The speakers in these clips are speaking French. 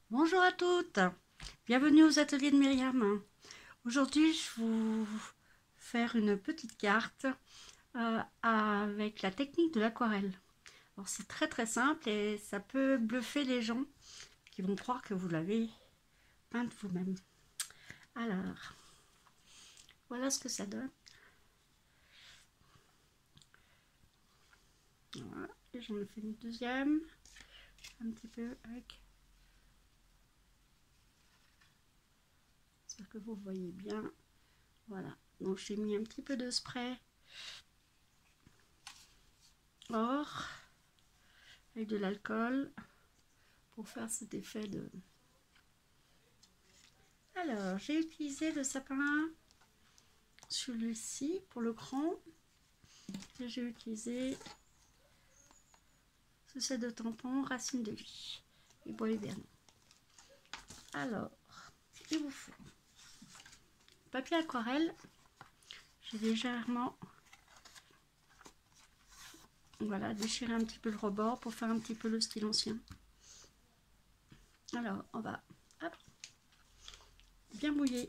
Bonjour à toutes, bienvenue aux ateliers de Myriam. Aujourd'hui, je vais vous faire une petite carte avec la technique de l'aquarelle. Alors c'est très simple et ça peut bluffer les gens qui vont croire que vous l'avez peinte vous-même. Alors, voilà ce que ça donne. Voilà, et j'en ai fait une deuxième, un petit peu avec. J'espère que vous voyez bien. Voilà, donc j'ai mis un petit peu de spray or avec de l'alcool pour faire cet effet de... Alors, j'ai utilisé le sapin, celui-ci pour le cran, et j'ai utilisé ce set de tampons racine de vie et bois hivernal. Alors, il vous faut papier aquarelle. J'ai légèrement déchiré un petit peu le rebord pour faire un petit peu le style ancien. Alors, on va bien mouiller.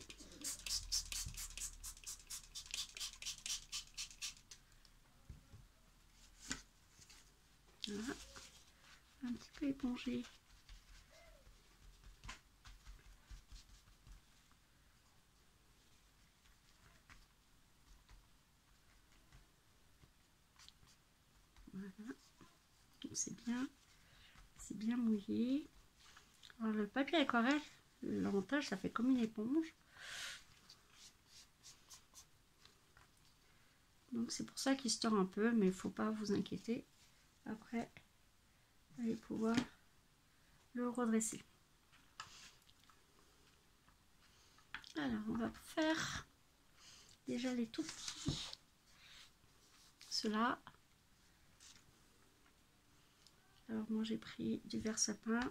Voilà, un petit peu épongé. Voilà, c'est bien mouillé. Alors, le papier aquarelle, l'avantage, ça fait comme une éponge. Donc c'est pour ça qu'il se tord un peu, mais il ne faut pas vous inquiéter. Après, vous allez pouvoir le redresser. Alors, on va faire déjà les tout petits. Ceux-là. Alors, moi, j'ai pris du vert sapin.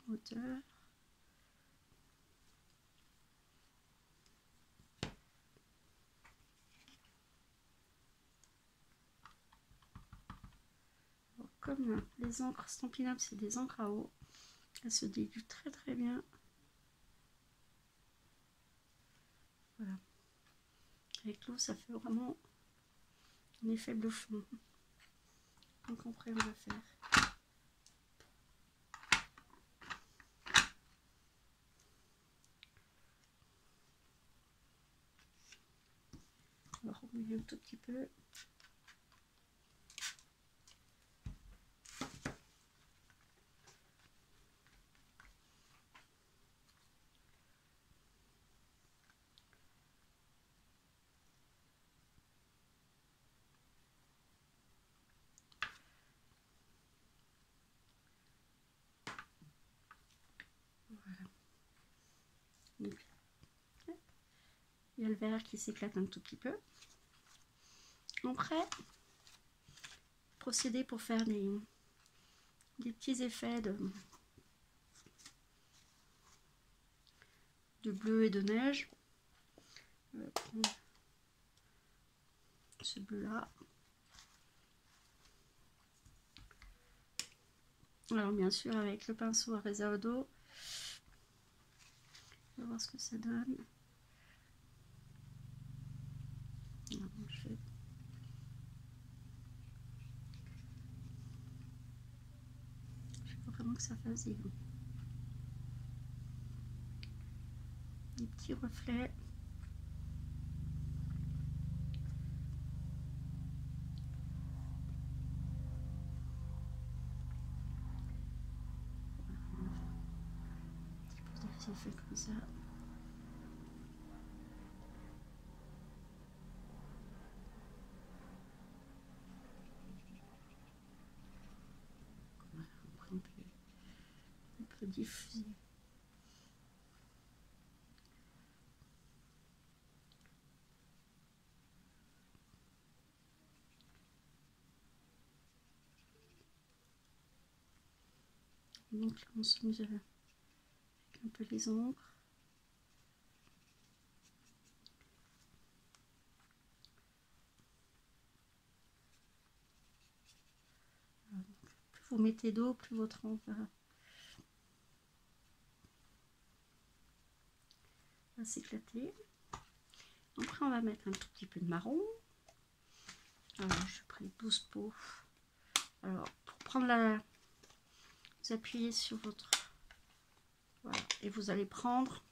Hauteur. Alors, comme les encres Stampin' Up, c'est des encres à eau, elles se diluent très bien. Voilà. Avec l'eau, ça fait vraiment un effet bluffant. Donc après, on va faire on va remuer un tout petit peu. Voilà. Donc, il y a le vert qui s'éclate un tout petit peu. Après, procéder pour faire des petits effets de bleu et de neige. Je vais prendre ce bleu là. Alors bien sûr avec le pinceau à réserve d'eau. On va voir ce que ça donne. Alors, je veux vraiment que ça fasse des petits reflets. Des effets comme ça. Voilà, après on peut diffuser. Donc là on s'amuse avec un peu les ombres. Plus vous mettez d'eau, plus votre ombre va s'éclater. Après, on va mettre un tout petit peu de marron. Alors, j'ai pris 12 pots. Alors, pour prendre la... Vous appuyez sur votre... Voilà. Et vous allez prendre...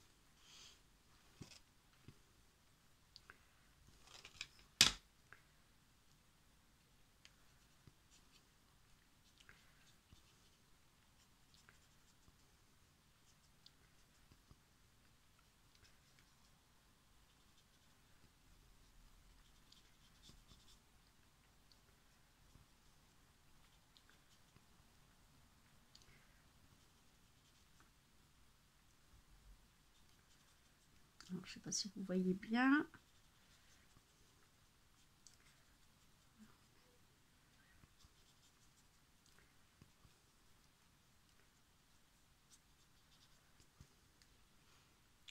Alors, je ne sais pas si vous voyez bien.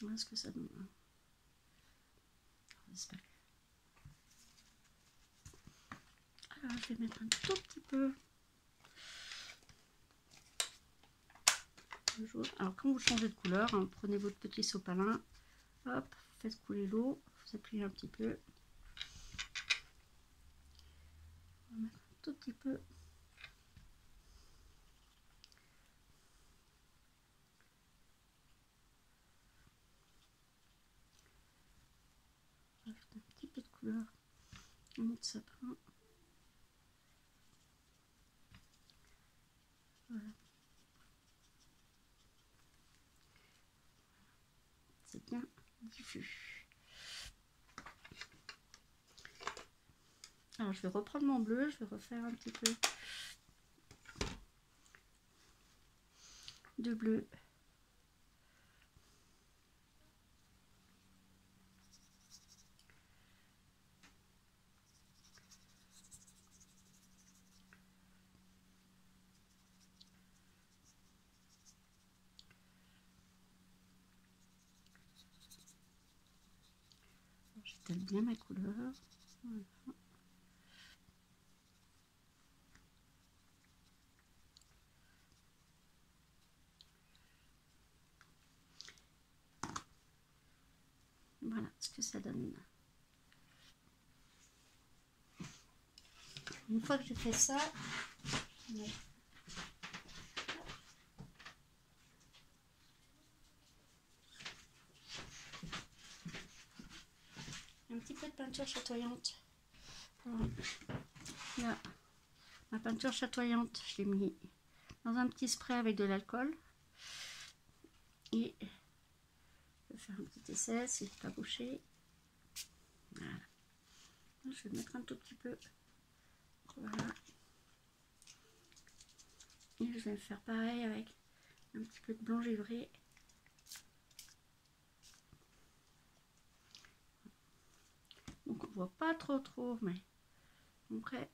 Voilà ce que ça donne. J'espère. Alors, je vais mettre un tout petit peu de jaune. Alors, quand vous changez de couleur, hein, prenez votre petit sopalin, hop, faites couler l'eau, vous appuyez un petit peu. On va mettre un tout petit peu. Un petit peu de couleur en mode sapin. Voilà. C'est bien diffus. Alors je vais reprendre mon bleu, je vais refaire un petit peu de bleu. J'étale bien ma couleur. Voilà. Voilà ce que ça donne. Une fois que j'ai fait ça, un petit peu de peinture chatoyante. Là, ma peinture chatoyante, je l'ai mis dans un petit spray avec de l'alcool. Et je vais faire un petit essai, s'il n'est pas bouché. Voilà. Je vais mettre un tout petit peu. Voilà. Et je vais faire pareil avec un petit peu de blanc givré. Donc on voit pas trop, mais après,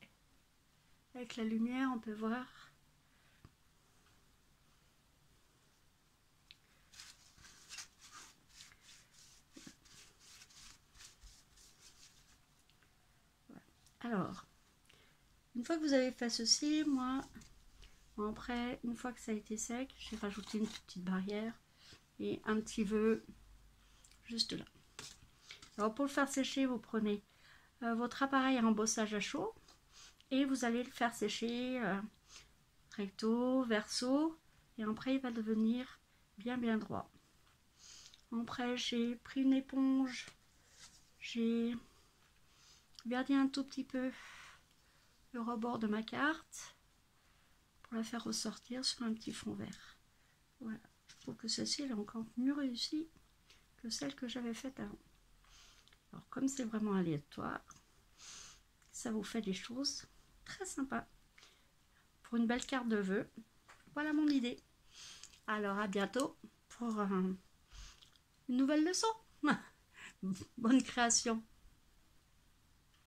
avec la lumière, on peut voir. Voilà. Alors, une fois que vous avez fait ceci, moi, après, une fois que ça a été sec, j'ai rajouté une petite barrière et un petit vœu juste là. Alors pour le faire sécher, vous prenez votre appareil à embossage à chaud et vous allez le faire sécher recto, verso, et après il va devenir bien droit. Après j'ai pris une éponge, j'ai verdi un tout petit peu le rebord de ma carte pour la faire ressortir sur un petit fond vert. Voilà, je trouve que celle-ci est encore mieux réussie que celle que j'avais faite avant. Alors comme c'est vraiment aléatoire, ça vous fait des choses très sympas pour une belle carte de vœux. Voilà mon idée. Alors à bientôt pour une nouvelle leçon. Bonne création.